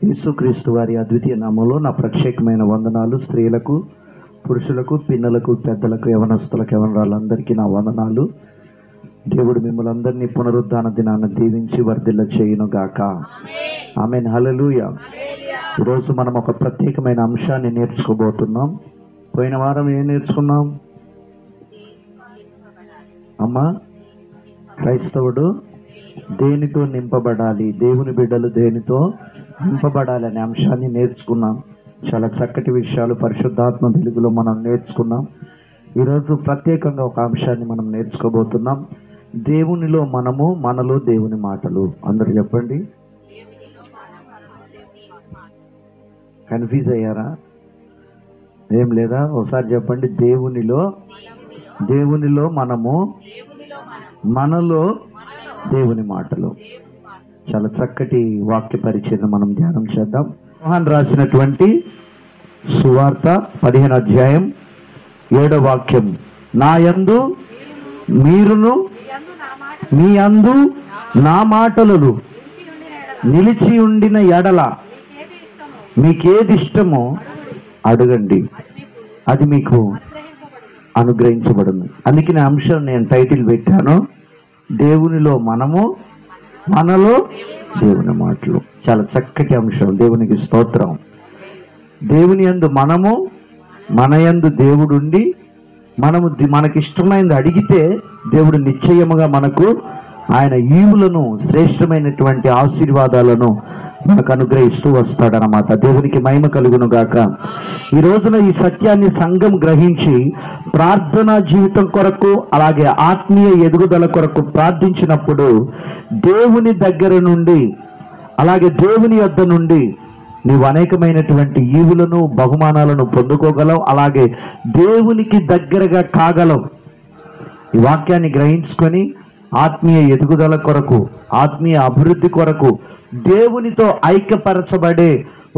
యేసుక్రీస్తు వారి అద్వితీయ నామంలో నా ప్రత్యేకమైన వందనాలు. స్త్రీలకు, పురుషులకు, పిన్నలకు, పెద్దలకు, యవనస్తులకు, యవనరాళ్ళందరికీ నా వందనాలు. దేవుడు మిమ్మల్ని అందరినీ పునరుద్ధాన దినాన్ని దీవించి వర్ధిల్ల చేయును గాక. ఆమేన్. హల్లెలూయా. ఈరోజు మనం ఒక ప్రత్యేకమైన అంశాన్ని నేర్చుకోబోతున్నాం. పోయిన వారం ఏం నేర్చుకున్నాం అమ్మా? క్రైస్తవుడు దేనితో నింపబడాలి, దేవుని బిడ్డలు దేనితో నింపబడాలి అనే అంశాన్ని నేర్చుకున్నాం. చాలా చక్కటి విషయాలు పరిశుద్ధాత్మ వెలుగులో మనం నేర్చుకున్నాం. ఈరోజు ప్రత్యేకంగా ఒక అంశాన్ని మనం నేర్చుకోబోతున్నాం. దేవునిలో మనము, మనలో దేవుని మాటలు. అందరూ చెప్పండి. కన్ఫ్యూజ్ అయ్యారా? ఏం లేదా? ఒకసారి చెప్పండి. దేవునిలో మనము, మనలో దేవుని మాటలు. చాలా చక్కటి వాక్య పరిచయం మనం ధ్యానం చేద్దాం. యోహాను రాసినటువంటి సువార్త 15వ అధ్యాయం 7వ వాక్యం. నా యందు మీరును మీ యందు నా మాటలు నిలిచి ఉండిన ఎడల మీకేది ఇష్టమో అడగండి, అది మీకు అనుగ్రహించబడును. అందుకని అంశం నేను టైటిల్ పెట్టాను, దేవునిలో మనము, మనలో దేవుని మాటలు. చాలా చక్కటి అంశం. దేవునికి స్తోత్రం. దేవుని యందు మనము, మన యందు దేవుడుండి మనము మనకిష్టమైనది అడిగితే దేవుడు నిశ్చయముగా మనకు ఆయన ఈవులను, శ్రేష్టమైనటువంటి ఆశీర్వాదాలను మనకు అనుగ్రహిస్తూ వస్తాడనమాట. దేవునికి మహిమ కలుగును గాక. ఈ రోజున ఈ సత్యాన్ని సంఘం గ్రహించి ప్రార్థనా జీవితం కొరకు, అలాగే ఆత్మీయ ఎదుగుదల కొరకు ప్రార్థించినప్పుడు దేవుని దగ్గర నుండి, అలాగే దేవుని యొద్ద నుండి నీవు అనేకమైనటువంటి ఈవులను, బహుమానాలను పొందుకోగలవు. అలాగే దేవునికి దగ్గరగా కాగలవు. ఈ వాక్యాన్ని గ్రహించుకొని ఆత్మీయ ఎదుగుదల కొరకు, ఆత్మీయ అభివృద్ధి కొరకు, దేవునితో ఐక్యపరచబడే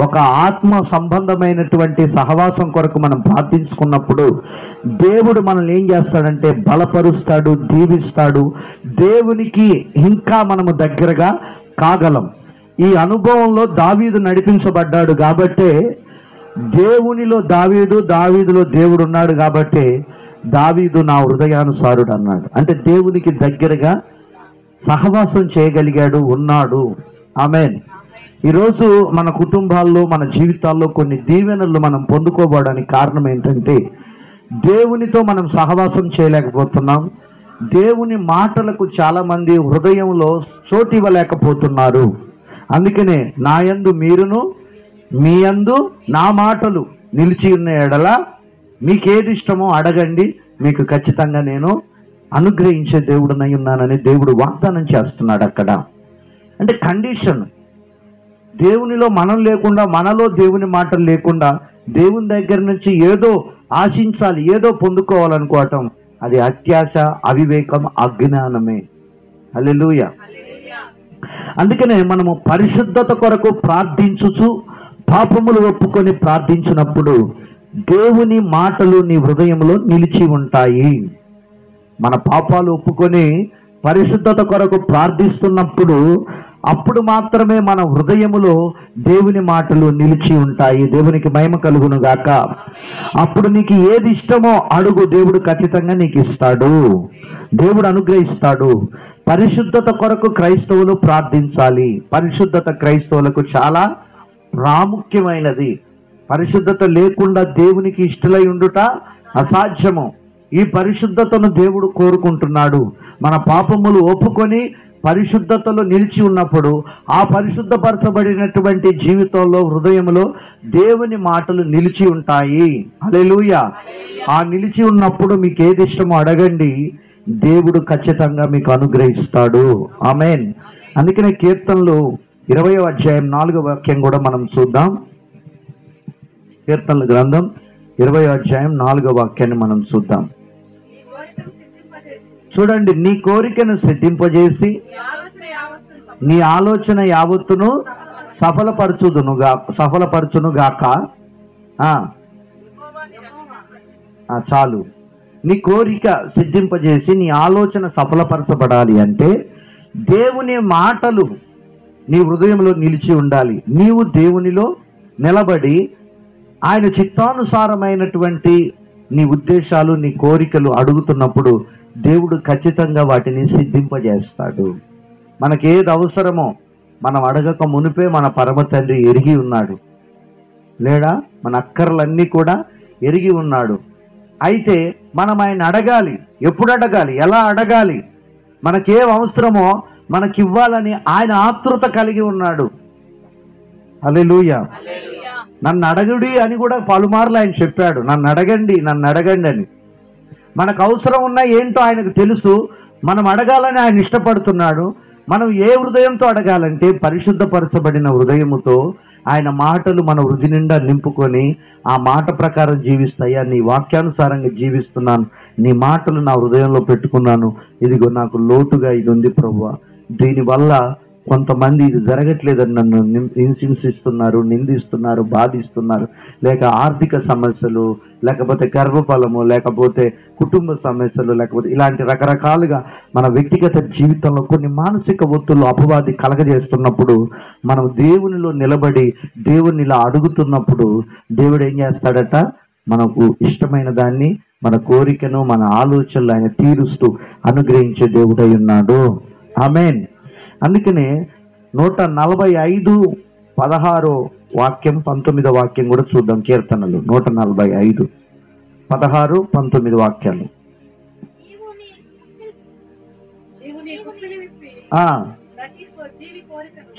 ఒక ఆత్మ సంబంధమైనటువంటి సహవాసం కొరకు మనం ప్రార్థించుకున్నప్పుడు దేవుడు మనల్ని ఏం చేస్తాడంటే బలపరుస్తాడు, దీవిస్తాడు. దేవునికి ఇంకా మనము దగ్గరగా కాగలం. ఈ అనుభవంలో దావీదు నడిపించబడ్డాడు కాబట్టే దేవునిలో దావీదులో దేవుడు ఉన్నాడు కాబట్టే దావీదు నా హృదయానుసారుడు అన్నాడు. అంటే దేవునికి దగ్గరగా సహవాసం చేయగలిగాడు, ఉన్నాడు. ఆమేన్. ఈరోజు మన కుటుంబాల్లో, మన జీవితాల్లో కొన్ని దీవెనలు మనం పొందుకోవడానికి కారణం ఏంటంటే దేవునితో మనం సహవాసం చేయలేకపోతున్నాం. దేవుని మాటలకు చాలామంది హృదయంలో చోటు ఇవ్వలేకపోతున్నారు. అందుకనే నా యందు మీరును మీ యందు నా మాటలు నిలిచి ఉన్న ఎడల మీకేది ఇష్టమో అడగండి, మీకు ఖచ్చితంగా నేను అనుగ్రహించే దేవుడునై ఉన్నానని దేవుడు వాగ్దానం చేస్తున్నాడు అక్కడ. అంటే కండిషన్, దేవునిలో మనం లేకుండా, మనలో దేవుని మాటలు లేకుండా దేవుని దగ్గర నుంచి ఏదో ఆశించాలి, ఏదో పొందుకోవాలనుకోవటం అది అత్యాశ, అవివేకం, అజ్ఞానమే. హల్లెలూయా. అందుకనే మనము పరిశుద్ధత కొరకు ప్రార్థించుచు పాపములు ఒప్పుకొని ప్రార్థించినప్పుడు దేవుని మాటలు నీ హృదయంలో నిలిచి ఉంటాయి. మన పాపాలు ఒప్పుకొని పరిశుద్ధత కొరకు ప్రార్థిస్తున్నప్పుడు అప్పుడు మాత్రమే మన హృదయములో దేవుని మాటలు నిలిచి ఉంటాయి. దేవునికి మహిమ కలుగును గాక. అప్పుడు నీకు ఏది ఇష్టమో అడుగు, దేవుడు ఖచ్చితంగా నీకు ఇస్తాడు, దేవుడు అనుగ్రహిస్తాడు. పరిశుద్ధత కొరకు క్రైస్తవులు ప్రార్థించాలి. పరిశుద్ధత క్రైస్తవులకు చాలా ప్రాముఖ్యమైనది. పరిశుద్ధత లేకుండా దేవునికి ఇష్టలై ఉండుట అసాధ్యము. ఈ పరిశుద్ధతను దేవుడు కోరుకుంటున్నాడు. మన పాపములు ఒప్పుకొని పరిశుద్ధతలో నిలిచి ఉన్నప్పుడు ఆ పరిశుద్ధపరచబడినటువంటి జీవితంలో, హృదయంలో దేవుని మాటలు నిలిచి ఉంటాయి. హల్లెలూయా. ఆ నిలిచి ఉన్నప్పుడు మీకు ఏది ఇష్టమో అడగండి, దేవుడు ఖచ్చితంగా మీకు అనుగ్రహిస్తాడు. ఆమేన్. అందుకనే కీర్తనలు 20వ అధ్యాయం 4వ వాక్యం కూడా మనం చూద్దాం. కీర్తనల గ్రంథం 20వ అధ్యాయం 4వ వాక్యాన్ని మనం చూద్దాం. చూడండి, నీ కోరికను సిద్ధింపజేసి నీ ఆలోచన యావత్తును సఫలపరచును గాక. చాలు. నీ కోరిక సిద్ధింపజేసి నీ ఆలోచన సఫలపరచబడాలి అంటే దేవుని మాటలు నీ హృదయంలో నిలిచి ఉండాలి. నీవు దేవునిలో నిలబడి ఆయన చిత్తానుసారమైనటువంటి నీ ఉద్దేశాలు, నీ కోరికలు అడుగుతున్నప్పుడు దేవుడు ఖచ్చితంగా వాటిని సిద్ధింపజేస్తాడు. మనకేది అవసరమో మనం అడగక మునిపే మన పరమ తండ్రి ఎరిగి ఉన్నాడు, లేడా? మన అక్కర్లన్నీ కూడా ఎరిగి ఉన్నాడు. అయితే మనం ఆయన అడగాలి. ఎప్పుడు అడగాలి? ఎలా అడగాలి? మనకేం అవసరమో మనకివ్వాలని ఆయన ఆతృత కలిగి ఉన్నాడు. హల్లెలూయా. నన్ను అడగుడి అని కూడా పలుమార్లు ఆయన చెప్పాడు. నన్ను అడగండి, నన్ను అడగండి అని. మనకు అవసరం ఉన్నా ఏంటో ఆయనకు తెలుసు. మనం అడగాలని ఆయన ఇష్టపడుతున్నాడు. మనం ఏ హృదయంతో అడగాలంటే పరిశుద్ధపరచబడిన హృదయముతో ఆయన మాటలు మన హృదయ నిండా నింపుకొని ఆ మాట ప్రకారం జీవిస్తాయా, నీ వాక్యానుసారంగా జీవిస్తున్నాను, నీ మాటలు నా హృదయంలో పెట్టుకున్నాను, ఇదిగో నాకు లోటుగా ఇది ఉంది ప్రభువా, దీనివల్ల కొంతమంది ఇది జరగట్లేదని నన్ను హింసిస్తున్నారు, నిందిస్తున్నారు, బాధిస్తున్నారు, లేక ఆర్థిక సమస్యలు, లేకపోతే గర్భఫలము, లేకపోతే కుటుంబ సమస్యలు, లేకపోతే ఇలాంటి రకరకాలుగా మన వ్యక్తిగత జీవితంలో కొన్ని మానసిక ఒత్తులు అపవాది కలగజేస్తున్నప్పుడు మనం దేవునిలో నిలబడి దేవుని ఇలా అడుగుతున్నప్పుడు దేవుడు ఏం చేస్తాడట? మనకు ఇష్టమైన దాన్ని, మన కోరికను, మన ఆలోచనలు ఆయన తీరుస్తూ అనుగ్రహించే దేవుడై ఉన్నాడు. ఆమేన్. అందుకనే 145:16 వాక్యం 19 వాక్యం కూడా చూద్దాం. కీర్తనలు 145 16, 19 వాక్యాలు.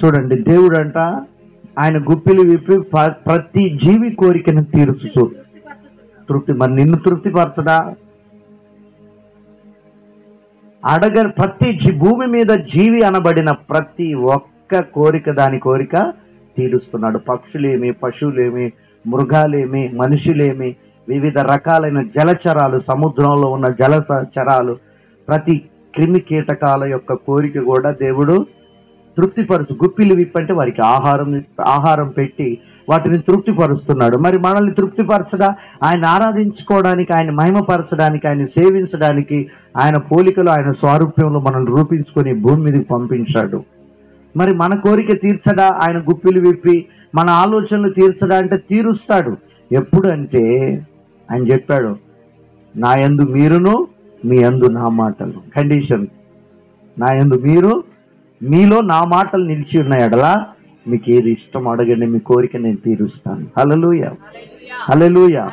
చూడండి, దేవుడు అంట ఆయన గుప్పిలి విప్పి ప్రతి జీవి కోరికను తీర్చు తృప్తి. మరి నిన్ను తృప్తిపరచడా? ప్రతి భూమి మీద జీవి అనబడిన ప్రతి ఒక్క కోరిక, దాని కోరిక తీరుస్తున్నాడు. పక్షులేమి, పశువులేమి, మృగాలేమి, మనుషులేమి, వివిధ రకాలైన జలచరాలు, సముద్రంలో ఉన్న జలచరాలు, ప్రతి క్రిమి కీటకాల యొక్క కోరిక కూడా దేవుడు తృప్తిపరుచు. గుప్పిలి విప్పంటే వారికి ఆహారం పెట్టి వాటిని తృప్తిపరుస్తున్నాడు. మరి మనల్ని తృప్తిపరచడా? ఆయన ఆరాధించుకోవడానికి, ఆయన మహిమపరచడానికి, ఆయన సేవించడానికి, ఆయన పోలికలో, ఆయన స్వారూప్యంలో మనల్ని రూపించుకొని భూమి మీదకి పంపించాడు. మరి మన కోరిక తీర్చడా? ఆయన గుప్పిలు విప్పి మన ఆలోచనలు తీర్చడా అంటే తీరుస్తాడు. ఎప్పుడు అంటే ఆయన చెప్పాడు, నా యందు మీరును, మీ యందు నా మాటలు. కండిషన్, నా యందు మీరు, మీలో నా మాటలు నిలిచి ఉన్నాయడలా మీకు ఏది ఇష్టం అడగండి, మీ కోరిక నేను తీరుస్తాను. హల్లెలూయా, హల్లెలూయా.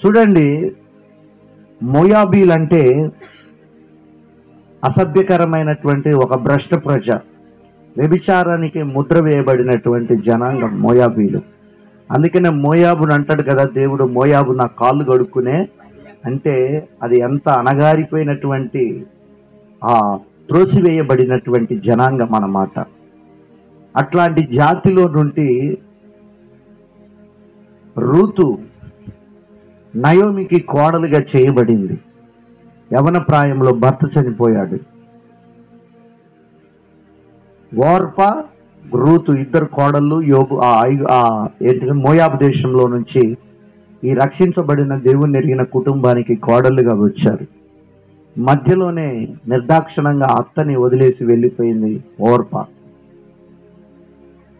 చూడండి, మోయాబీలు అంటే అసభ్యకరమైనటువంటి ఒక భ్రష్ట ప్రజ, వ్యభిచారానికి ముద్ర వేయబడినటువంటి జనాంగం మోయాబీలు. అందుకనే మోయాబుని అంటాడు కదా దేవుడు, మోయాబు నా కాళ్ళు కడుక్కునే. అంటే అది ఎంత అణగారిపోయినటువంటి, త్రోసివేయబడినటువంటి జనాంగం అన్నమాట. అట్లాంటి జాతిలో నుండి రూతు నయోమికి కోడలుగా చేయబడింది. యవన ప్రాయంలో భర్త చనిపోయాడు. ఓర్పా, రూతు ఇద్దరు కోడళ్ళు మోయాబు దేశంలో నుంచి ఈ రక్షించబడిన దేవుని ఎరిగిన కుటుంబానికి కోడళ్ళుగా వచ్చారు. మధ్యలోనే నిర్దాక్షిణంగా అత్తని వదిలేసి వెళ్ళిపోయింది ఓర్పా.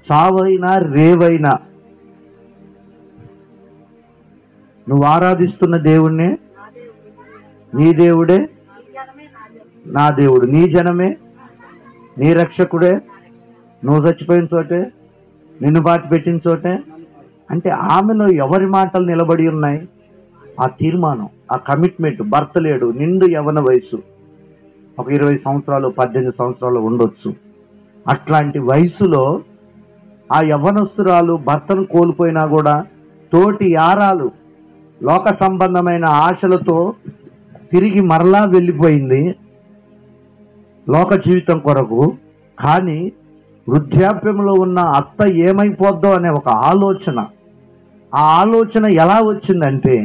చావైనా రేవైనా నువ్వు ఆరాధిస్తున్న దేవుణ్ణే, నీ దేవుడే నా దేవుడు, నీ జనమే నీ రక్షకుడే, నువ్వు చచ్చిపోయిన చోటే, నిన్ను బాటి పెట్టిన చోటే. అంటే ఆమెలో ఎవరి మాటలు నిలబడి ఉన్నాయి? ఆ తీర్మానం, ఆ కమిట్మెంట్. భర్త లేడు, నిండు యవన వయసు, ఒక 20 సంవత్సరాలు 18 సంవత్సరాలు ఉండొచ్చు. అట్లాంటి వయసులో ఆ యవ్వనస్తురాలు భర్తను కోల్పోయినా కూడా తోటి యారాలు లోక సంబంధమైన ఆశలతో తిరిగి మరలా వెళ్ళిపోయింది లోక జీవితం కొరకు. కానీ వృద్ధాప్యంలో ఉన్న అత్త ఏమైపోద్దో అనే ఒక ఆలోచన, ఆ ఆలోచన ఎలా వచ్చిందంటే,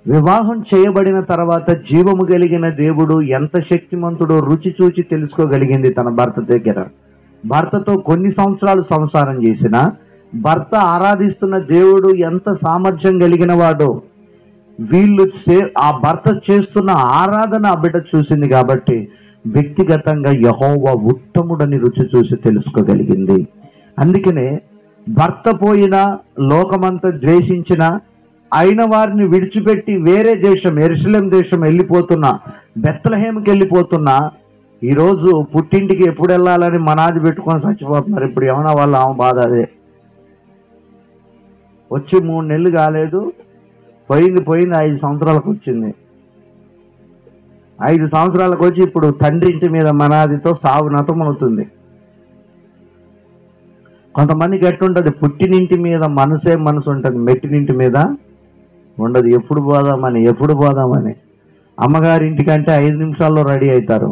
వివాహం చేయబడిన తర్వాత జీవము కలిగిన దేవుడు ఎంత శక్తిమంతుడో రుచి చూచి తెలుసుకోగలిగింది తన భర్త దగ్గర. భర్తతో కొన్ని సంవత్సరాలు సంసారం చేసిన భర్త ఆరాధిస్తున్న దేవుడు ఎంత సామర్థ్యం కలిగిన వాడో వీళ్ళు ఆ భర్త చేస్తున్న ఆరాధన ఆ బిడ్డ చూసింది. కాబట్టి వ్యక్తిగతంగా యెహోవా ఉత్తముడని రుచి చూసి తెలుసుకోగలిగింది. అందుకనే భర్త పోయినా, లోకమంతా ద్వేషించిన, అయిన వారిని విడిచిపెట్టి వేరే దేశం, యెరూషలేము దేశం వెళ్ళిపోతున్నా, బెత్లెహేముకి వెళ్ళిపోతున్నా, ఈరోజు పుట్టింటికి ఎప్పుడు వెళ్ళాలని మనాది పెట్టుకొని చచ్చిపోతున్నారు. ఇప్పుడు ఏమన్నా వాళ్ళ ఆమె బాధ అదే. వచ్చి 3 నెలలు కాలేదు, పోయింది 5 సంవత్సరాలకు వచ్చింది. 5 సంవత్సరాలకు వచ్చి ఇప్పుడు తండ్రి ఇంటి మీద మనాదితో సావునతమవుతుంది. కొంతమందికి ఎట్టుంటుంది, పుట్టినింటి మీద మనసు ఉంటుంది, మెట్టినింటి మీద ఉండదు. ఎప్పుడు పోదామని అమ్మగారింటికంటే 5 నిమిషాల్లో రెడీ అవుతారు.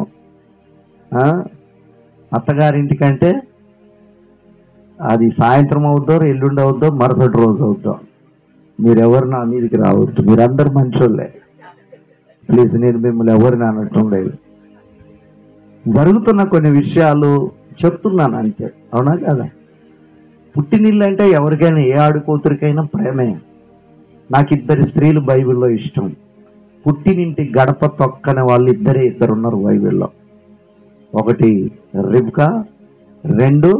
అత్తగారింటికంటే అది సాయంత్రం అవుద్దో, ఎల్లుండి అవుద్దో, మరుసటి రోజు అవుద్దో. మీరెవరు నా మీదకి రావద్దు, మీరందరూ మంచోళ్ళే ప్లీజ్. నేను మిమ్మల్ని ఎవరిని అనట్లేదు. జరుగుతున్న కొన్ని విషయాలు చెప్తున్నాను అంతే, అవునా కదా? పుట్టినిల్లు అంటే ఎవరికైనా, ఏ ఆడుకూతురికైనా ప్రేమే. నాకు 2 స్త్రీలు బైబిల్లో ఇష్టం. పుట్టినింటి గడప తొక్కని వాళ్ళు ఇద్దరు ఉన్నారు బైబిల్లో. ఒకటి రిబ్కా, 2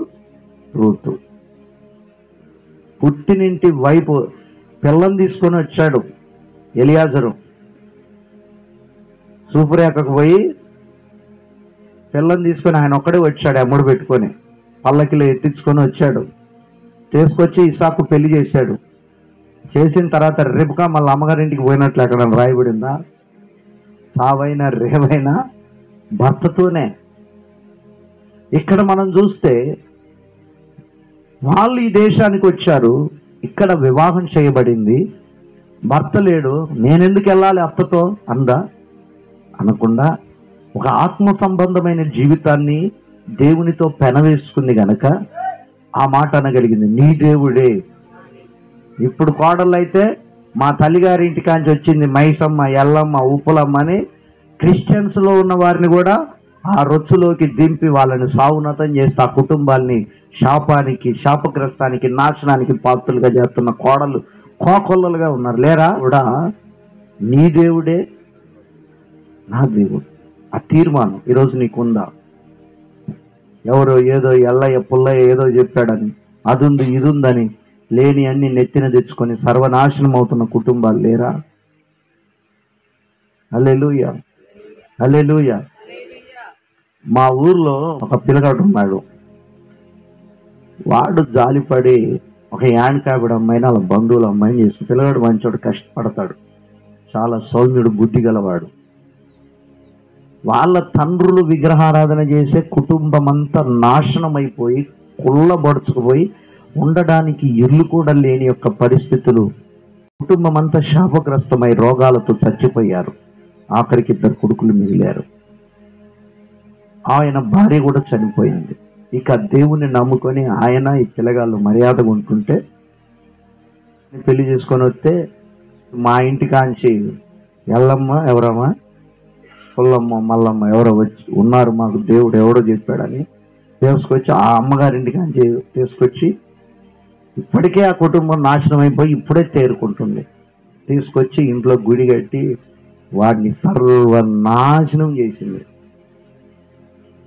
రూతు. పుట్టినింటి వైపు పిల్లని తీసుకొని వచ్చాడు ఎలియాజరు. సూపురేఖకు పోయి పిల్లని తీసుకొని ఆయన ఒక్కడే వచ్చాడు, అమ్ముడు పెట్టుకొని పల్లకిలో ఎత్తించుకొని వచ్చాడు. తీసుకొచ్చి ఇసాకు పెళ్లి చేశాడు. చేసిన తర్వాత రిబ్కా మళ్ళీ అమ్మగారింటికి పోయినట్లు అక్కడ రాయబడిందా? సావైనా రేవైనా భర్తతోనే. ఇక్కడ మనం చూస్తే వాళ్ళు ఈ దేశానికి వచ్చారు, ఇక్కడ వివాహం చేయబడింది, భర్త లేడు, నేనెందుకు వెళ్ళాలి అత్తతో అందా? అనకుండా ఒక ఆత్మ సంబంధమైన జీవితాన్ని దేవునితో పెనవేసుకుంది గనక ఆ మాట అనగలిగింది, నీ దేవుడే. ఇప్పుడు కోడళ్ళు అయితే మా తల్లిగారి ఇంటికాంచి వచ్చింది మైసమ్మ, ఎల్లమ్మ, ఉప్పులమ్మ అని క్రిస్టియన్స్లో ఉన్న వారిని కూడా ఆ రొచ్చులోకి దింపి వాళ్ళని సావునతం చేస్తే ఆ కుటుంబాల్ని శాపగ్రస్తానికి, నాశనానికి పాత్రలుగా చేస్తున్న కోడలు కోకొల్లలుగా ఉన్నారు. లేరా? కూడా నీ దేవుడే నా దేవుడు. ఆ తీర్మానం ఈరోజు నీకుందా? ఎవరో ఏదో ఎల్లయ్య పుల్లయ్య ఏదో చెప్పాడని, అది ఉంది ఇది ఉందని లేని అన్ని నెత్తిన తెచ్చుకొని సర్వనాశనం అవుతున్న కుటుంబాలు లేరా? హల్లెలూయా, హల్లెలూయా. మా ఊర్లో ఒక పిల్లగాడు ఉన్నాడు. వాడు జాలిపడి ఒక యాన్కాబిడ అమ్మాయిని వాళ్ళ బంధువుల అమ్మాయిని చేసుకుని, పిల్లగాడు మంచోడు, కష్టపడతాడు, చాలా సౌమ్యుడు, బుద్ధి గలవాడు. వాళ్ళ తండ్రులు విగ్రహారాధన చేసే కుటుంబం అంతా నాశనం అయిపోయి కుళ్ళబడుచుకుపోయి ఉండడానికి ఇల్లు కూడా లేని యొక్క పరిస్థితులు, కుటుంబం అంతా శాపగ్రస్తమై రోగాలతో చచ్చిపోయారు. ఆఖరికి 2 కొడుకులు మిగిలారు. ఆయన భార్య కూడా చనిపోయింది. ఇక దేవుని నమ్ముకొని ఆయన ఈ పిల్లగాళ్ళు మర్యాదగా ఉంటుంటే పెళ్లి చేసుకొని వస్తే మా ఇంటికాంచి ఎల్లమ్మ, ఎవరమ్మా, పుల్లమ్మ, మల్లమ్మ ఎవరో వచ్చి ఉన్నారు, మాకు దేవుడు ఎవడో చెప్పాడని తీసుకొచ్చి ఆ అమ్మగారింటికాంచి తీసుకొచ్చి, ఇప్పటికే ఆ కుటుంబం నాశనం అయిపోయి ఇప్పుడే తేరుకుంటుంది, తీసుకొచ్చి ఇంట్లో గుడి కట్టి వాడిని సర్వనాశనం చేసింది.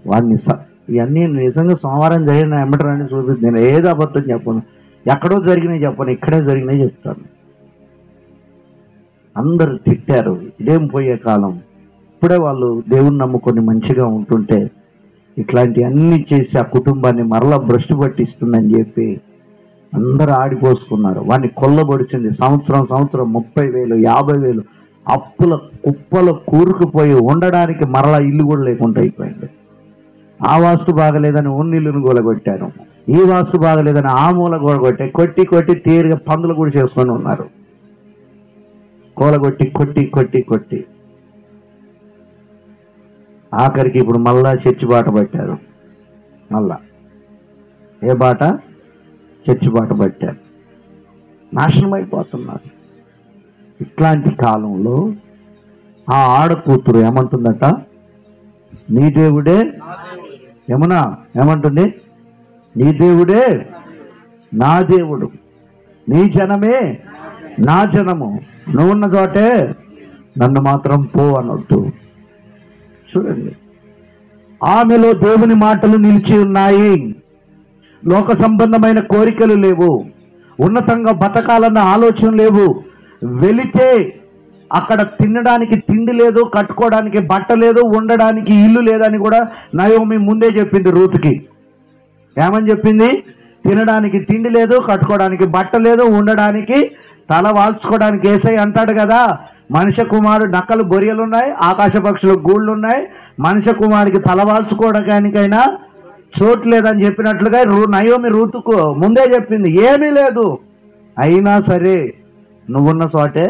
వాడిని ఇవన్నీ నిజంగా సోమవారం జరిగిన ఎమ్మటరాని చూపి, నేను ఏదో అబద్ధం చెప్పను, ఎక్కడో జరిగినాయి చెప్పను, ఇక్కడే జరిగినాయి చెప్తాను. అందరు తిట్టారు, ఇదేం పోయే కాలం. ఇప్పుడే వాళ్ళు దేవుని నమ్ముకొని మంచిగా ఉంటుంటే ఇట్లాంటివన్నీ చేసి ఆ కుటుంబాన్ని మరలా భ్రష్టు పట్టిస్తుందని చెప్పి అందరూ ఆడిపోసుకున్నారు. వాడిని కొల్లబొడిచింది. సంవత్సరం 30,000, 50,000 అప్పుల కుప్పలు కూరుకుపోయి ఉండడానికి మరలా ఇల్లు కూడా లేకుండా అయిపోయింది. ఆ వాస్తు బాగలేదని ఇల్లును గోలగొట్టారు, ఈ వాస్తు బాగలేదని ఆ మూల గోలగొట్టే కొట్టి తీరుగా పందులు కూడా చేసుకొని ఉన్నారు. కూలగొట్టి కొట్టి ఆఖరికి ఇప్పుడు మళ్ళా చర్చి బాట పట్టారు. మళ్ళా ఏ బాట? చర్చి బాట పట్టారు. నాశనం అయిపోతున్నారు. ఇట్లాంటి కాలంలో ఆ ఆడకూతురు ఏమంటుందట? నీ దేవుడే, యమునా ఏమంటుంది? నీ దేవుడే నా దేవుడు, నీ జనమే నా జనము, నువ్వున్న చోటే నన్ను మాత్రం పో అనొద్దు. చూడండి, ఆమెలో దేవుని మాటలు నిలిచి ఉన్నాయి. లోక సంబంధమైన కోరికలు లేవు, ఉన్నతంగా బతకాలన్న ఆలోచన లేవు. వెళితే అక్కడ తినడానికి తిండి లేదు, కట్టుకోవడానికి బట్ట లేదు, ఉండడానికి ఇల్లు లేదని కూడా నయోమి ముందే చెప్పింది రూతుకి. ఏమని చెప్పింది? తినడానికి తిండి లేదు, కట్టుకోవడానికి బట్ట లేదు, ఉండడానికి తల వాల్చుకోవడానికి. యేసయ్య అంటాడు కదా, మనుష్య కుమారుడు నక్కలు బొరియలు ఉన్నాయి, ఆకాశ పక్షులు గూళ్ళు ఉన్నాయి, మనుష్య కుమారుడికి తల వాల్చుకోవడానికైనా చోటు లేదని చెప్పినట్లుగా నయోమి రూతుకు ముందే చెప్పింది, ఏమీ లేదు. అయినా సరే నువ్వున్న చోటే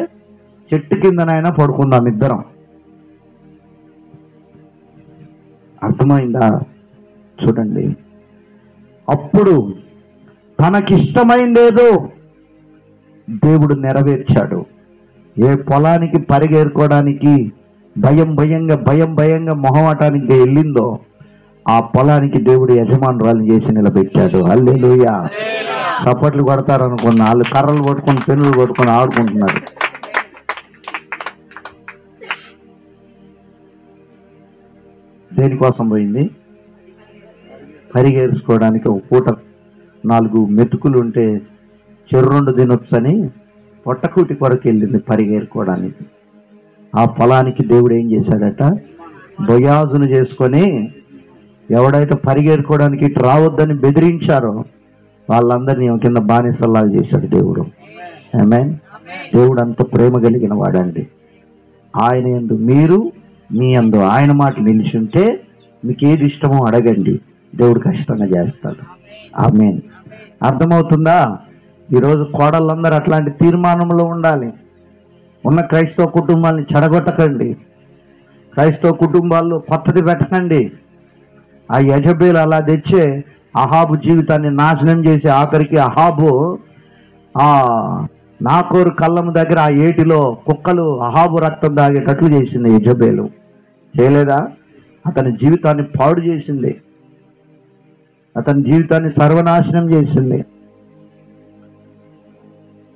చెట్టు కిందనైనా పడుకుందాం ఇద్దరం. అర్థమైందా? చూడండి, అప్పుడు తనకిష్టమైందేదో దేవుడు నెరవేర్చాడు. ఏ పొలానికి పరిగెరుకోవడానికి భయంగా మొహమాటానికి వెళ్ళిందో ఆ పొలానికి దేవుడు యజమానురాలు చేసి నిలబెట్టాడు. హల్లెలూయా. చప్పట్లు కొడతారు అనుకున్న వాళ్ళు కర్రలు కొట్టుకొని పెన్నులు కొట్టుకొని ఆడుకుంటున్నారు. దేనికోసం పోయింది? పరిగెరుచుకోవడానికి. ఒక పూట 4 మెతుకులు ఉంటే చెర్రెండు తినొచ్చని పొట్టకూటి కొరకు వెళ్ళింది పరిగెరుకోవడానికి. ఆ పొలానికి దేవుడు ఏం చేశాడట? బొయాజును చేసుకొని ఎవడైతే పరిగెరుకోవడానికి ఇటు రావద్దని బెదిరించారో వాళ్ళందరినీ కింద బానిసల్లాగా చేశాడు దేవుడు. ఆమేన్. దేవుడు అంత ప్రేమ కలిగిన వాడండి. ఆయన యందు మీరు, మీ యందు ఆయన మాట నిలిచి ఉంటే మీకు ఏది ఇష్టమో అడగండి, దేవుడు ఖచ్చితంగా చేస్తాడు. ఆమేన్. అర్థమవుతుందా? ఈరోజు కోడళ్ళందరూ అట్లాంటి తీర్మానంలో ఉండాలి. ఉన్న క్రైస్తవ కుటుంబాన్ని చెడగొట్టకండి, క్రైస్తవ కుటుంబాల్లో కొత్తది పెట్టకండి. ఆ యజబేలు అలా తెచ్చే అహాబు జీవితాన్ని నాశనం చేసి ఆఖరికి అహాబు నాకోరు కళ్ళము దగ్గర ఆ ఏటిలో కుక్కలు అహాబు రక్తం తాగేటట్లు చేసింది యజబేలు. చేయలేదా? అతని జీవితాన్ని పాడు చేసింది, అతని జీవితాన్ని సర్వనాశనం చేసింది.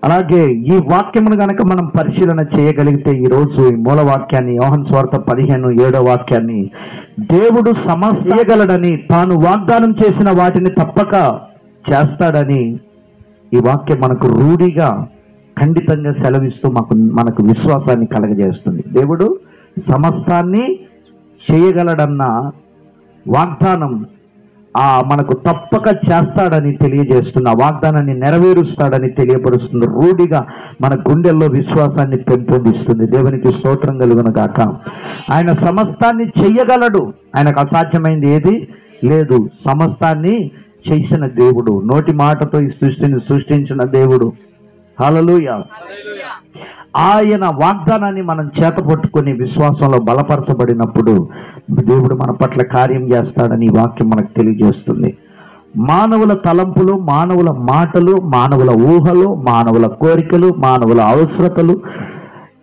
అలాగే ఈ వాక్యమును గనక మనం పరిశీలన చేయగలిగితే ఈరోజు ఈ మూలవాక్యాన్ని, యోహాను సువార్త 15:7 వాక్యాన్ని, దేవుడు సమస్త చేయగలడని, తాను వాగ్దానం చేసిన వాటిని తప్పక చేస్తాడని ఈ వాక్యం మనకు రూఢిగా ఖండితంగా సెలవిస్తూ మనకు విశ్వాసాన్ని కలగజేస్తుంది. దేవుడు సమస్తాన్ని చేయగలడన్న వాగ్దానం మనకు తప్పక చేస్తాడని తెలియజేస్తున్న వాగ్దానాన్ని నెరవేరుస్తాడని తెలియపరుస్తుంది. రూఢిగా మన గుండెల్లో విశ్వాసాన్ని పెంపొందిస్తుంది. దేవునికి స్తోత్రం కలుగును గాక. ఆయన సమస్తాన్ని చెయ్యగలడు, ఆయనకు అసాధ్యమైంది ఏది లేదు. సమస్తాన్ని చేసిన దేవుడు, నోటి మాటతో ఈ సృష్టిని సృష్టించిన దేవుడు. హల్లెలూయా. ఆయన వాగ్దానాన్ని మనం చేతపట్టుకొని విశ్వాసంలో బలపరచబడినప్పుడు దేవుడు మన పట్ల కార్యం చేస్తాడని ఈ వాక్యం మనకు తెలియజేస్తుంది. మానవుల తలంపులు, మానవుల మాటలు, మానవుల ఊహలు, మానవుల కోరికలు, మానవుల అవసరతలు,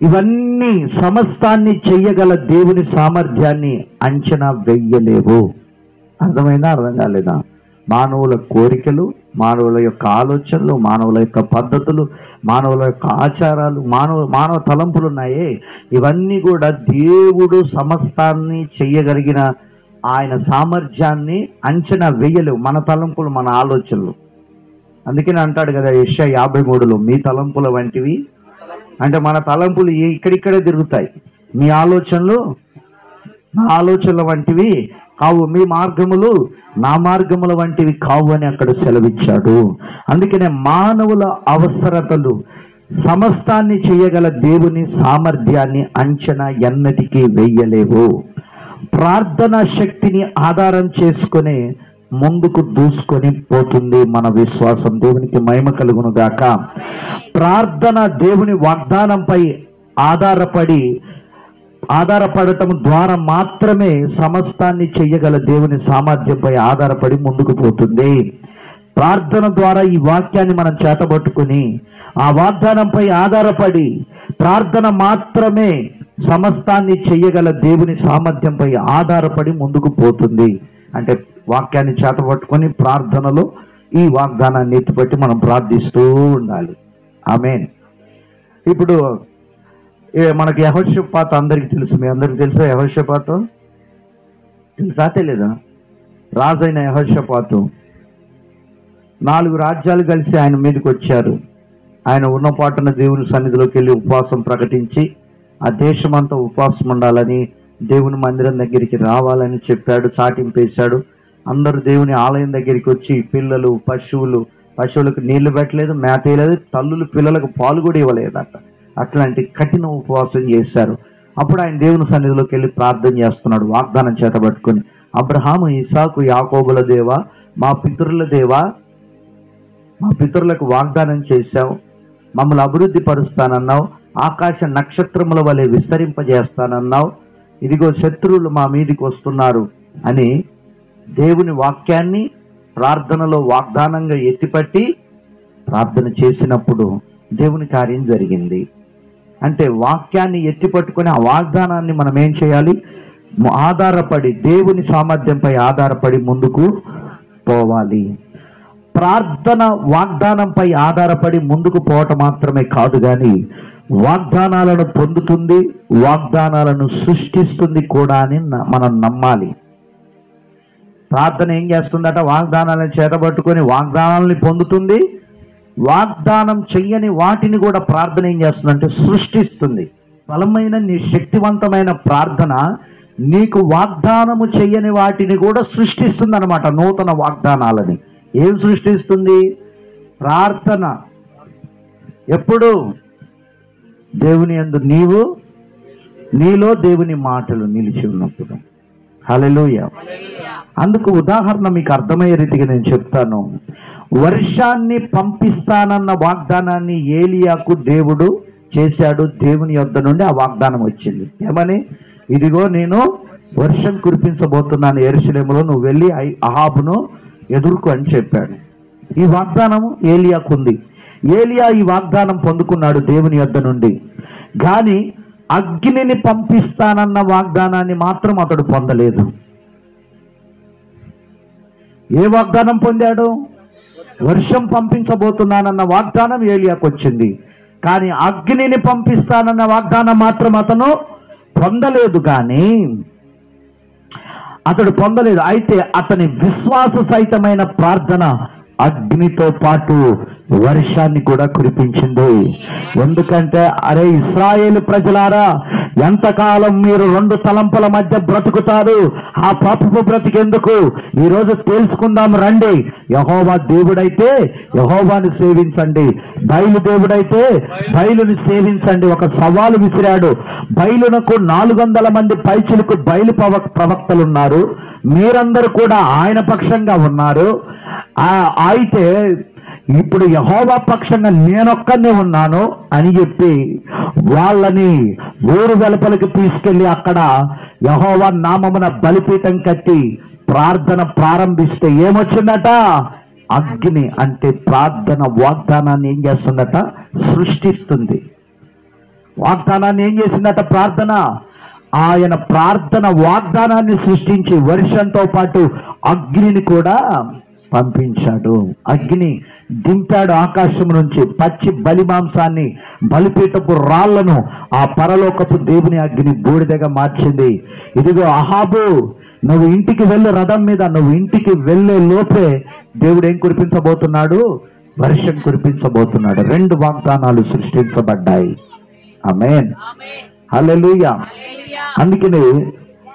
ఇవన్నీ సమస్తాన్ని చెయ్యగల దేవుని సామర్థ్యాన్ని అంచనా వెయ్యలేవు. అర్థమైందా? అర్థం కాలేదా? మానవుల కోరికలు, మానవుల యొక్క ఆలోచనలు, మానవుల యొక్క పద్ధతులు, మానవుల యొక్క ఆచారాలు, మానవ తలంపులు ఉన్నాయే, ఇవన్నీ కూడా దేవుడు సమస్తాన్ని చెయ్యగలిగిన ఆయన సామర్థ్యాన్ని అంచనా వెయ్యలేవు. మన తలంపులు, మన ఆలోచనలు. అందుకని అంటాడు కదా యెషయా 53లో, మీ తలంపుల వంటివి. అంటే మన తలంపులు ఇక్కడిక్కడే తిరుగుతాయి. మీ ఆలోచనలు నా ఆలోచనల వంటివి కావు, మీ మార్గములు నా మార్గముల వంటివి కావు అని అక్కడ సెలవిచ్చాడు. అందుకనే మానవుల అవసరతలు సమస్తాన్ని చేయగల దేవుని సామర్థ్యాన్ని అంచనా ఎన్నటికీ వెయ్యలేవు. ప్రార్థన శక్తిని ఆధారం చేసుకుని ముందుకు దూసుకొని పోతుంది మన విశ్వాసం. దేవునికి మహిమ కలుగును గాక. ప్రార్థన దేవుని వాగ్దానంపై ఆధారపడటం ద్వారా మాత్రమే సమస్తాన్ని చెయ్యగల దేవుని సామర్థ్యంపై ఆధారపడి ముందుకు పోతుంది. ప్రార్థన ద్వారా ఈ వాక్యాన్ని మనం చేతబట్టుకుని ఆ వాగ్దానంపై ఆధారపడి ప్రార్థన మాత్రమే సమస్తాన్ని చెయ్యగల దేవుని సామర్థ్యంపై ఆధారపడి ముందుకు పోతుంది. అంటే వాక్యాన్ని చేతబట్టుకొని ప్రార్థనలో ఈ వాగ్దానాన్ని ఎత్తిపట్టి మనం ప్రార్థిస్తూ ఉండాలి. ఆమేన్. ఇప్పుడు మనకి యెహోషాపాతు అందరికీ తెలుసు. మీ అందరికీ తెలుసా యెహోషాపాతు? తెలుసా తెలీదా? రాజైన యెహోషాపాతు 4 రాజ్యాలు కలిసి ఆయన మీదకి వచ్చారు. ఆయన ఉన్న పాటున దేవుని సన్నిధిలోకి వెళ్ళి ఉపవాసం ప్రకటించి ఆ దేశమంతా ఉపవాసం ఉండాలని, దేవుని మందిరం దగ్గరికి రావాలని చెప్పాడు, చాటింపేశాడు. అందరూ దేవుని ఆలయం దగ్గరికి వచ్చి పిల్లలు, పశువులకు నీళ్లు పెట్టలేదు, మేత వేయలేదు, తల్లులు పిల్లలకు పాలు కూడా ఇవ్వలేదట. అట్లాంటి కఠిన ఉపవాసం చేశారు. అప్పుడు ఆయన దేవుని సన్నిధిలోకి వెళ్ళి ప్రార్థన చేస్తున్నాడు, వాగ్దానం చేత పట్టుకొని, అబ్రహాము, ఇసాకు, యాకోబుల దేవా, మా పితరుల దేవా, మా పితరులకు వాగ్దానం చేశావు, మమ్మల్ని అభివృద్ధి పరుస్తానన్నావు, ఆకాశ నక్షత్రముల వలె విస్తరింపజేస్తానన్నావు, ఇదిగో శత్రువులు మా మీదికి వస్తున్నారు అని దేవుని వాక్యాన్ని ప్రార్థనలో వాగ్దానంగా ఎత్తిపట్టి ప్రార్థన చేసినప్పుడు దేవుని కార్యం జరిగింది. అంటే వాక్యాన్ని ఎత్తిపట్టుకొని ఆ వాగ్దానాన్ని మనం ఏం చేయాలి? ఆధారపడి, దేవుని సామర్థ్యంపై ఆధారపడి ముందుకు పోవాలి. ప్రార్థన వాగ్దానంపై ఆధారపడి ముందుకు పోవటం మాత్రమే కాదు, కానీ వాగ్దానాలను పొందుతుంది, వాగ్దానాలను సృష్టిస్తుంది కూడా అని మనం నమ్మాలి. ప్రార్థన ఏం చేస్తుందట? వాగ్దానాలను చేతబట్టుకొని వాగ్దానాలని పొందుతుంది, వాగ్దానం చెయ్యని వాటిని కూడా ప్రార్థన ఏం చేస్తుందంటే సృష్టిస్తుంది. బలమైన నీ శక్తివంతమైన ప్రార్థన నీకు వాగ్దానము చెయ్యని వాటిని కూడా సృష్టిస్తుంది అనమాట. నూతన వాగ్దానాలని ఏం సృష్టిస్తుంది? ప్రార్థన. ఎప్పుడు? దేవుని యందు నీలో దేవుని మాటలు నిలిచి ఉన్నప్పుడు. హల్లెలూయా. అందుకు ఉదాహరణ మీకు అర్థమయ్యే రీతిగా నేను చెప్తాను. వర్షాన్ని పంపిస్తానన్న వాగ్దానాన్ని ఏలియాకు దేవుడు చేశాడు. దేవుని యొద్ద నుండి ఆ వాగ్దానం వచ్చింది. ఏమని? ఇదిగో నేను వర్షం కురిపించబోతున్నాను యెరూషలేములో, నువ్వు వెళ్ళి అహాబును ఎదుర్కో అని చెప్పాడు. ఈ వాగ్దానం ఏలియాకు ఉంది. ఏలియా ఈ వాగ్దానం పొందుకున్నాడు దేవుని యొద్ద నుండి. కానీ అగ్నిని పంపిస్తానన్న వాగ్దానాన్ని మాత్రం అతడు పొందలేదు. ఏ వాగ్దానం పొందాడు? వర్షం పంపించబోతున్నానన్న వాగ్దానం ఏలియాకు వచ్చింది. కానీ అగ్నిని పంపిస్తానన్న వాగ్దానం మాత్రం అతను పొందలేదు. కానీ అతడు పొందలేదు. అయితే అతని విశ్వాస సహితమైన ప్రార్థన అగ్నితో పాటు వర్షాన్ని కూడా కురిపించింది. ఎందుకంటే, అరే ఇశ్రాయేలు ప్రజలారా, ఎంతకాలం మీరు 2 తలంపుల మధ్య బ్రతుకుతారు? ఆ పాపపు బ్రతికెందుకు? ఈరోజు తెలుసుకుందాం రండి. యెహోవా దేవుడైతే యెహోవాని సేవించండి, బయలు దేవుడైతే బయలుని సేవించండి. ఒక సవాలు విసిరాడు. బయలునకు 400 మంది పైచులకు బయలు ప్రవక్తలు ఉన్నారు, మీరందరూ కూడా ఆయన పక్షంగా ఉన్నారు. అయితే ఇప్పుడు యెహోవా పక్షంగా నేనొక్కనే ఉన్నాను అని చెప్పి వాళ్ళని ఊరు వెలుపలికి తీసుకెళ్లి అక్కడ యెహోవా నామమున బలిపీఠం కట్టి ప్రార్థన ప్రారంభిస్తే ఏమొచ్చిందట? అగ్ని. అంటే ప్రార్థన వాగ్దానాన్ని ఏం చేస్తుందట? సృష్టిస్తుంది. వాగ్దానాన్ని ఏం చేసిందట? ప్రార్థన. ఆయన ప్రార్థన వాగ్దానాన్ని సృష్టించి వర్షంతో పాటు అగ్నిని కూడా పంపించాడు. అగ్ని దింపాడు ఆకాశం నుంచి. పచ్చి బలి మాంసాన్ని, బలిపీఠపు రాళ్లను ఆ పరలోకపు దేవుని అగ్ని బూడిదగా మార్చింది. ఇదిగో అహాబు, నువ్వు ఇంటికి వెళ్ళు, రథం మీద నువ్వు ఇంటికి వెళ్ళే లోపే దేవుడు ఏం కురిపించబోతున్నాడు? వర్షం కురిపించబోతున్నాడు. 2 వాగ్దానాలు సృష్టించబడ్డాయి. ఆమేన్, హల్లెలూయా. అందుకని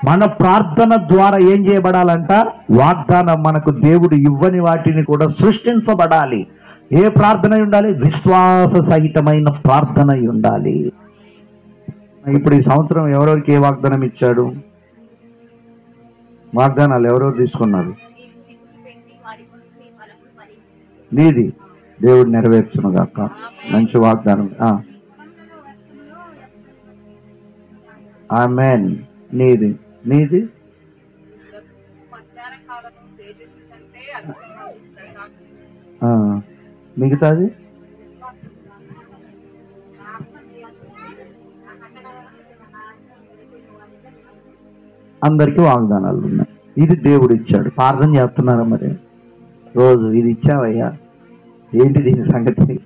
మన ప్రార్థన ద్వారా ఏం చేయబడాలంట? వాగ్దానం మనకు దేవుడు ఇవ్వని వాటిని కూడా సృష్టించబడాలి. ఏ ప్రార్థన ఉండాలి? విశ్వాస సహితమైన ప్రార్థన ఉండాలి. ఇప్పుడు ఈ సంవత్సరం ఎవరెవరికి ఏ వాగ్దానం ఇచ్చాడు? వాగ్దానాలు ఎవరెవరు తీసుకున్నారు? నీది దేవుడు నెరవేర్చును గాక. మంచి వాగ్దానం. ఆమేన్. నీది మిగతాది అందరికీ వాగ్దానాలు ఉన్నాయి. ఇది దేవుడు ఇచ్చాడు. ప్రార్థన చేస్తున్నారా మరి? రోజు ఇది ఇచ్చావయ్యా, ఏంటి దీని సంగతి?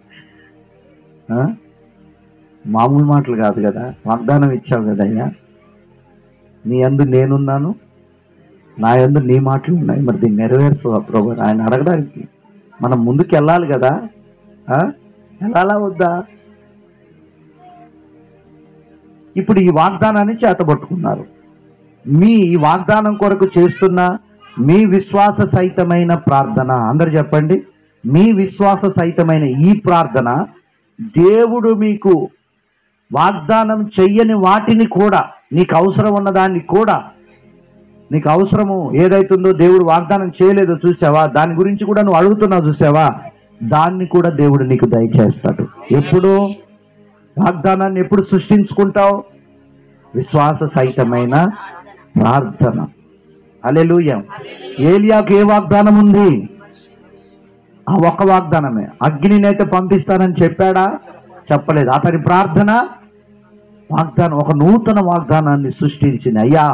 మామూలు మాటలు కాదు కదా. వాగ్దానం ఇచ్చావు కదయ్యా, నీ యందు నేనున్నాను, నా యందు నీ మాటలు ఉన్నాయి, మరి దీన్ని నెరవేర్చవా ప్రభు? ఆయన అడగడానికి మనం ముందుకు వెళ్ళాలి కదా. వెళ్ళాలా వద్దా? ఇప్పుడు ఈ వాగ్దానాన్ని చేతబట్టుకున్నారు. మీ ఈ వాగ్దానం కొరకు చేస్తున్న మీ విశ్వాస సహితమైన ప్రార్థన, అందరు చెప్పండి, మీ విశ్వాస సహితమైన ఈ ప్రార్థన దేవుడు మీకు వాగ్దానం చెయ్యని వాటిని కూడా, నీకు అవసరం ఉన్నదాన్ని కూడా, నీకు అవసరము ఏదైతుందో దేవుడు వాగ్దానం చేయలేదో చూసావా, దాని గురించి కూడా నువ్వు అడుగుతున్నావు చూసావా, దాన్ని కూడా దేవుడు నీకు దయచేస్తాడు. ఎప్పుడు వాగ్దానాన్ని ఎప్పుడు సృష్టించుకుంటావు? విశ్వాస సహితమైన ప్రార్థన. హల్లెలూయా. ఏలియాకు ఏ వాగ్దానం ఉంది? ఆ ఒక్క వాగ్దానమే. అగ్నినైతే పంపిస్తానని చెప్పాడా? చెప్పలేదు. అతని ప్రార్థన వాగ్దానం, ఒక నూతన వాగ్దానాన్ని సృష్టించింది. అయ్యా,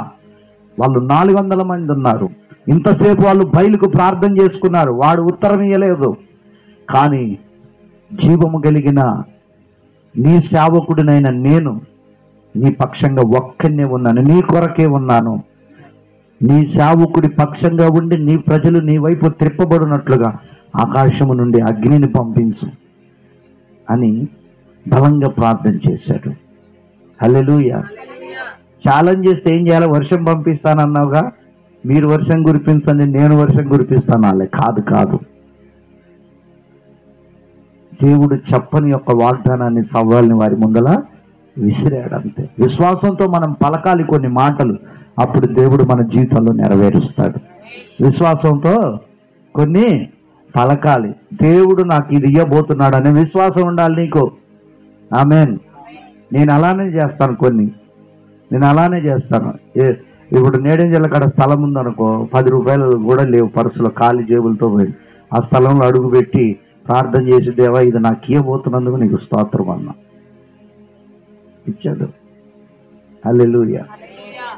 వాళ్ళు 400 మంది ఉన్నారు, ఇంతసేపు వాళ్ళు బయలుకు ప్రార్థన చేసుకున్నారు, వాడు ఉత్తరం ఇయ్యలేదు. కానీ జీవము కలిగిన నీ సేవకుడినైన నేను నీ పక్షంగా ఒక్కనే ఉన్నాను, నీ కొరకే ఉన్నాను. నీ సేవకుడి పక్షంగా ఉండి నీ ప్రజలు నీ వైపు త్రిప్పబడినట్లుగా ఆకాశము నుండి అగ్నిని పంపించు అని బలంగా ప్రార్థన చేశాడు. హల్లెలూయా. ఛాలెంజ్ చేస్తే ఏం చేయాలి? వర్షం పంపిస్తానన్నావుగా, మీరు వర్షం కురిపించండి, నేను వర్షం కురిపిస్తాను. కాదు కాదు, దేవుడు చెప్పని యొక్క వాగ్దానాన్ని సవాల్ని వారి ముందల విసిరాడు. అంతే. విశ్వాసంతో మనం పలకాలి కొన్ని మాటలు, అప్పుడు దేవుడు మన జీవితంలో నెరవేరుస్తాడు. విశ్వాసంతో కొన్ని పలకాలి. దేవుడు నాకు ఇది ఇవ్వబోతున్నాడు అనే విశ్వాసం ఉండాలి నీకు. ఆమేన్. నేను అలానే చేస్తాను, నేను అలానే చేస్తాను. ఇప్పుడు నేడంజల కాడ స్థలం ఉందనుకో, 10 రూపాయలు కూడా లేవు పర్సులో, ఖాళీ జేబులతో పోయి ఆ స్థలంలో అడుగు పెట్టి ప్రార్థన చేసి, దేవా ఇది నాకు ఇవ్వబోతున్నందుకు నీకు స్తోత్రం అన్నా, ఇచ్చాడు. హల్లెలూయా.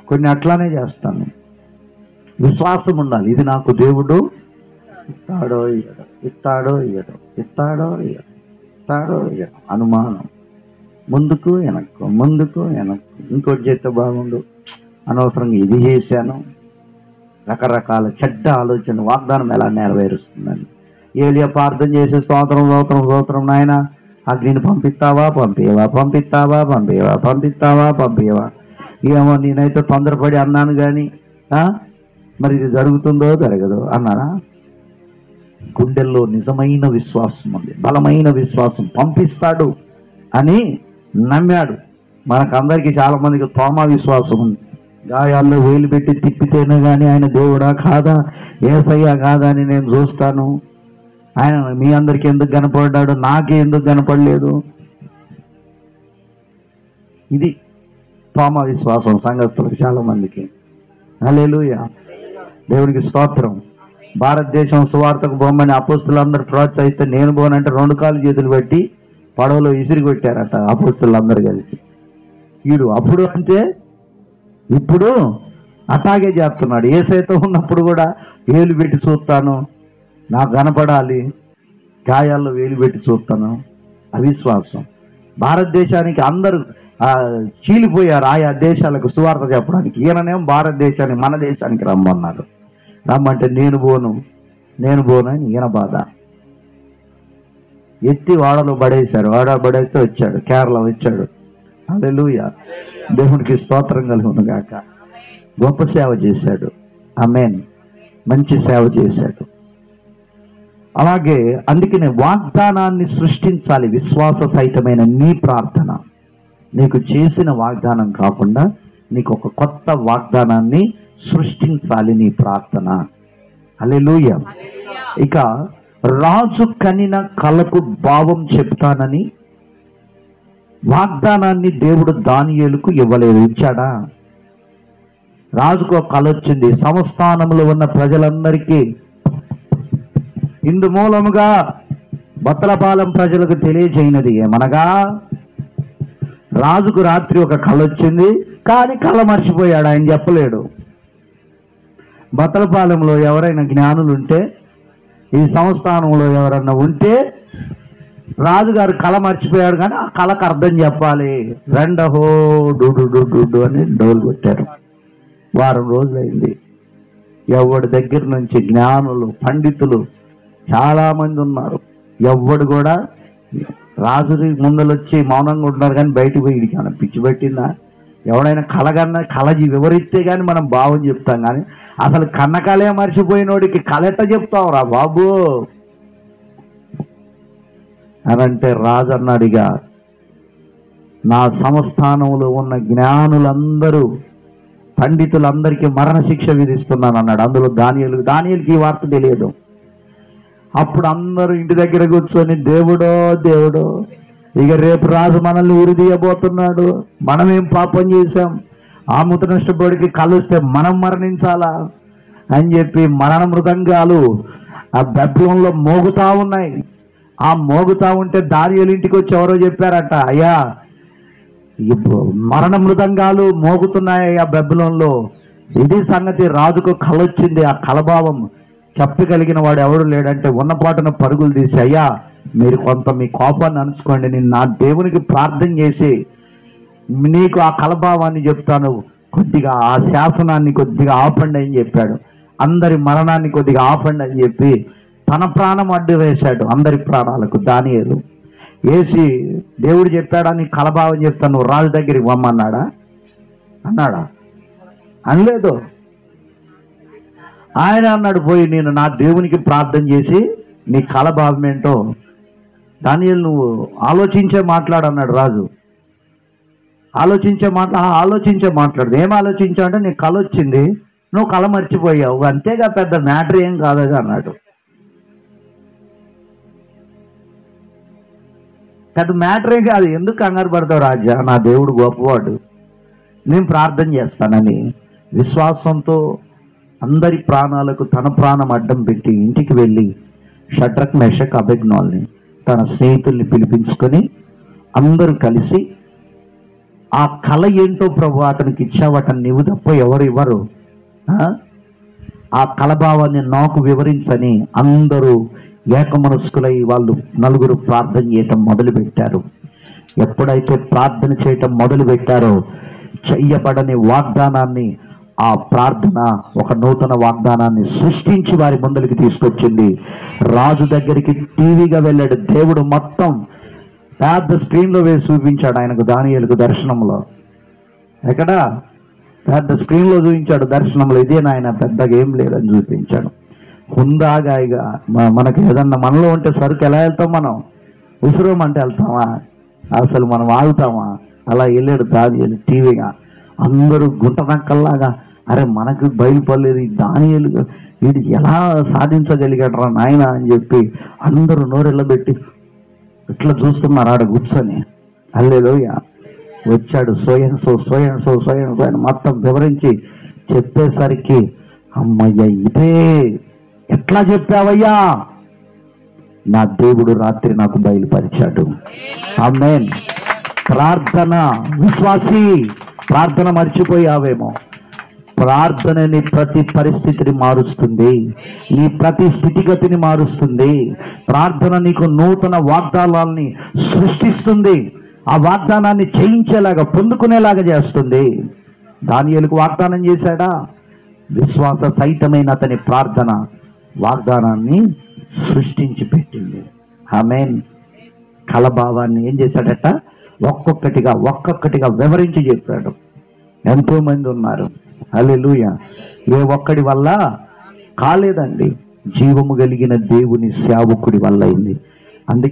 కొన్ని అట్లానే చేస్తాను. విశ్వాసం ఉండాలి. ఇది నాకు దేవుడు ఇస్తాడో ఇయ్యడో, ఇస్తాడో ఇయ్యడో, ఇస్తాడో ఇయ్యడో, ఇస్తాడో ఇయ్యడో. అనుమానం, ముందుకు వెనక్కు, ముందుకు వెనక్కు, ఇంకోటి చేస్తే బాగుండు, అనవసరంగా ఇది చేశాను, రకరకాల చెడ్డ ఆలోచన. వాగ్దానం ఎలా నెరవేరుస్తుందని ఏలియా ప్రార్థన చేసే, స్తోత్రం స్తోత్రం స్తోత్రం నాయన, అగ్నిని పంపిస్తావా పంపియవా, పంపిస్తావా పంపియవా, పంపిస్తావా పంపియవా. ఏమో నేనైతే తొందరపడి అన్నాను కానీ మరి ఇది జరుగుతుందో జరగదో అన్నానా? గుండెల్లో నిజమైన విశ్వాసం ఉంది, బలమైన విశ్వాసం. పంపిస్తాడు అని నమ్మాడు. మనకందరికీ చాలా మందికి తోమా విశ్వాసం ఉంది. గాయాల్లో వేలు పెట్టి తిప్పితేనే కానీ ఆయన దేవుడా కాదా, యేసయ్య కాదా అని నేను చూస్తాను. ఆయన మీ అందరికీ ఎందుకు కనపడ్డాడు, నాకే ఎందుకు కనపడలేదు? ఇది తోమా విశ్వాసం సంఘస్థులకు చాలా మందికి. హల్లెలూయా. దేవునికి స్తోత్రం. భారతదేశం సువార్తకు బొమ్మని అపోస్తులందరూ ప్రోత్సహిస్తే నేను పోనంటే 2 కాళ్ళు చేతులు పెట్టి పడవలో ఇసిరి కొట్టారట అపోస్తులందరూ కలిసి. వీడు అప్పుడు అంటే ఇప్పుడు అట్లాగే చేస్తున్నాడు. యేసయ్యతో ఉన్నప్పుడు కూడా వేలు పెట్టి చూస్తాను, నాకు కనపడాలి, గాయాల్లో వేలు పెట్టి చూస్తాను. అవిశ్వాసం. భారతదేశానికి అందరూ చీలిపోయారు ఆయా దేశాలకు సువార్త చెప్పడానికి. ఈయననేమో భారతదేశానికి, మన దేశానికి రమ్మన్నాడు. రమ్మంటే నేను పోను అని ఈయన బాధ. ఎత్తి వాడలో పడేశారు. వాడ పడేస్తే వచ్చాడు, కేరళ వచ్చాడు. హల్లెలూయా. దేవునికి స్తోత్రం కలుగును గాక. గొప్ప సేవ చేశాడు. ఆమేన్. మంచి సేవ చేశాడు. అలాగే అందుకనే వాగ్దానాన్ని సృష్టించాలి. విశ్వాస సహితమైన నీ ప్రార్థన నీకు చేసిన వాగ్దానం కాకుండా నీకు ఒక కొత్త వాగ్దానాన్ని సృష్టించాలి నీ ప్రార్థన. హల్లెలూయా. ఇక రాజు కనిన కలకు భావం చెప్తానని వాగ్దానాన్ని దేవుడు దానియేలుకు ఇవ్వలేదు. ఇచ్చాడా? రాజుకు ఒక కల వచ్చింది. సంస్థానంలో ఉన్న ప్రజలందరికీ ఇందు మూలముగా బత్తలపాలెం ప్రజలకు తెలియజేయనది ఏమనగా, రాజుకు రాత్రి ఒక కల వచ్చింది, కానీ కళ మర్చిపోయాడు, ఆయన చెప్పలేడు. బత్తలపాలెంలో ఎవరైనా జ్ఞానులు ఉంటే, ఈ సంస్థానంలో ఎవరన్నా ఉంటే, రాజుగారు కళ మర్చిపోయాడు కానీ ఆ కళకు అర్థం చెప్పాలి. రెండహో డు డు డు డు అని డోలు కొట్టారు. వారం రోజులైంది. ఎవడి దగ్గర నుంచి జ్ఞానులు పండితులు చాలామంది ఉన్నారు. ఎవడు కూడా రాజు ముందలొచ్చి మౌనంగా ఉంటున్నారు, కానీ బయటకు పోయి ఇడికి మనం పిచ్చి పెట్టిందా? ఎవడైనా కళ వివరిస్తే కానీ మనం భావం చెప్తాం, కానీ అసలు కన్నకళే మర్చిపోయినోడికి కళ ఎట్ట చెప్తావు రా బాబు అని అంటే రాజు అన్నాడుగా, నా సంస్థానంలో ఉన్న జ్ఞానులందరూ పండితులందరికీ మరణశిక్ష విధిస్తున్నాను అన్నాడు. అందులో దానియేలుకి ఈ వార్త తెలియదు. అప్పుడు అందరూ ఇంటి దగ్గర కూర్చొని దేవుడో ఇక రేపు రాజు మనల్ని ఉరిదీయబోతున్నాడు, మనమేం పాపం చేశాం, ఆ మూత నష్టపోడికి కలుస్తే మనం మరణించాలా అని చెప్పి మరణ మృదంగాలు ఆ బెబ్బలంలో మోగుతా ఉన్నాయి. ఆ మోగుతా ఉంటే దానియేలు ఇంటికి వచ్చి ఎవరో చెప్పారట, అయ్యా మరణ మృదంగాలు మోగుతున్నాయి ఆ బెబ్బలంలో, ఇది సంగతి, రాజుకు కళ వచ్చింది, ఆ కలభావం చెప్పగలిగిన వాడు ఎవడు లేడంటే ఉన్నపాటున పరుగులు తీసి, అయ్యా మీరు కొంత మీ కోపాన్ని అనుకోండి, నేను నా దేవునికి ప్రార్థన చేసి నీకు ఆ కలభావాన్ని చెప్తాను, కొద్దిగా ఆ శాసనాన్ని కొద్దిగా ఆపండి అని చెప్పాడు. అందరి మరణాన్ని కొద్దిగా ఆపండి అని చెప్పి తన ప్రాణం అడ్డు వేశాడు, అందరి ప్రాణాలకు. దానియేలు వేసి దేవుడు చెప్పాడా నీ కలభావం చెప్తాను, నువ్వు రాజు దగ్గరికి పొమ్మన్నాడా? అనలేదు. ఆయన అన్నాడు, పోయి నేను నా దేవునికి ప్రార్థన చేసి నీ కలభావం ఏంటో దానియేలు నువ్వు ఆలోచించే మాట్లాడన్నాడు రాజు. ఆలోచించే మాట్లాడు. ఏం ఆలోచించావు అంటే నీకు కళ వచ్చింది, నువ్వు కళ మర్చిపోయావు, అంతేగా, పెద్ద మ్యాటర్ ఏం కాదు అన్నాడు. పెద్ద మ్యాటర్ ఏం కాదు, ఎందుకు కంగారు పడతావు రాజా, నా దేవుడు గొప్పవాడు, నేను ప్రార్థన చేస్తానని విశ్వాసంతో అందరి ప్రాణాలకు తన ప్రాణం అడ్డం పెట్టి ఇంటికి వెళ్ళి షడ్రక్ మెషక్ అబేద్నెగోల్ని తన స్నేహితుల్ని పిలిపించుకొని అందరూ కలిసి ఆ కళ ఏంటో ప్రభు అతనికి ఇచ్చావట, నీవు తప్ప ఎవరు ఇవ్వరు, ఆ కళభావాన్ని నాకు వివరించని అందరూ ఏకమనస్కులై వాళ్ళు నలుగురు ప్రార్థన చేయటం మొదలుపెట్టారు. ఎప్పుడైతే ప్రార్థన చేయటం మొదలుపెట్టారో చెయ్యబడని వాగ్దానాన్ని, ఆ ప్రార్థన ఒక నూతన వాగ్దానాన్ని సృష్టించి వారి ముందరికి తీసుకొచ్చింది. రాజు దగ్గరికి టీవీగా వెళ్ళాడు దేవుడు, మొత్తం పెద్ద స్క్రీన్లో వేసి చూపించాడు ఆయనకు, దానియేలుకు దర్శనంలో. ఎక్కడ పెద్ద స్క్రీన్లో చూపించాడు దర్శనంలో, ఇదే నాయన పెద్దగా ఏం లేదని చూపించాడు. హుందాగా ఇక మనకి ఏదన్నా మనలో ఉంటే సరుకు ఎలా వెళ్తాం, మనం ఉసురోమంటే వెళ్తామా, అసలు మనం ఆగుతామా, అలా వెళ్ళాడు దానియేలు టీవీగా. అందరూ గుంటనక్కల్లాగా, అరే మనకు బయలుపడలేదు ఈ దానియేలు, వీడు ఎలా సాధించగలిగాడరా నాయన అని చెప్పి అందరూ నోరెళ్ళబెట్టి ఇట్లా చూస్తున్నారు ఆడ కూర్చొని. హల్లెలూయా. వచ్చాడు సోయన్ మొత్తం వివరించి చెప్పేసరికి, అమ్మయ్య ఇదే ఎట్లా చెప్పావయ్యా, నా దేవుడు రాత్రి నాకు బయలుపరిచాడు. ఆమేన్. ప్రార్థన, విశ్వాసి, ప్రార్థన మర్చిపోయావేమో, ప్రార్థన నీ ప్రతి పరిస్థితిని మారుస్తుంది, నీ ప్రతి స్థితిగతిని మారుస్తుంది. ప్రార్థన నీకు నూతన వాగ్దానాల్ని సృష్టిస్తుంది, ఆ వాగ్దానాన్ని చేయించేలాగా పొందుకునేలాగా చేస్తుంది. దానియేలుకు వాగ్దానం చేశాడా? విశ్వాస సహితమైన అతని ప్రార్థన వాగ్దానాన్ని సృష్టించి పెట్టింది. ఆమేన్. కలభావాన్ని ఏం చేశాడట? ఒక్కొక్కటిగా వివరించి చెప్పాడు. ఎంతో మంది ఉన్నారు. హల్లెలూయా. ఏ ఒక్కడి వల్ల కాలేదండి, జీవము కలిగిన దేవుని సేవకుడి వల్ల అయింది. అందుకే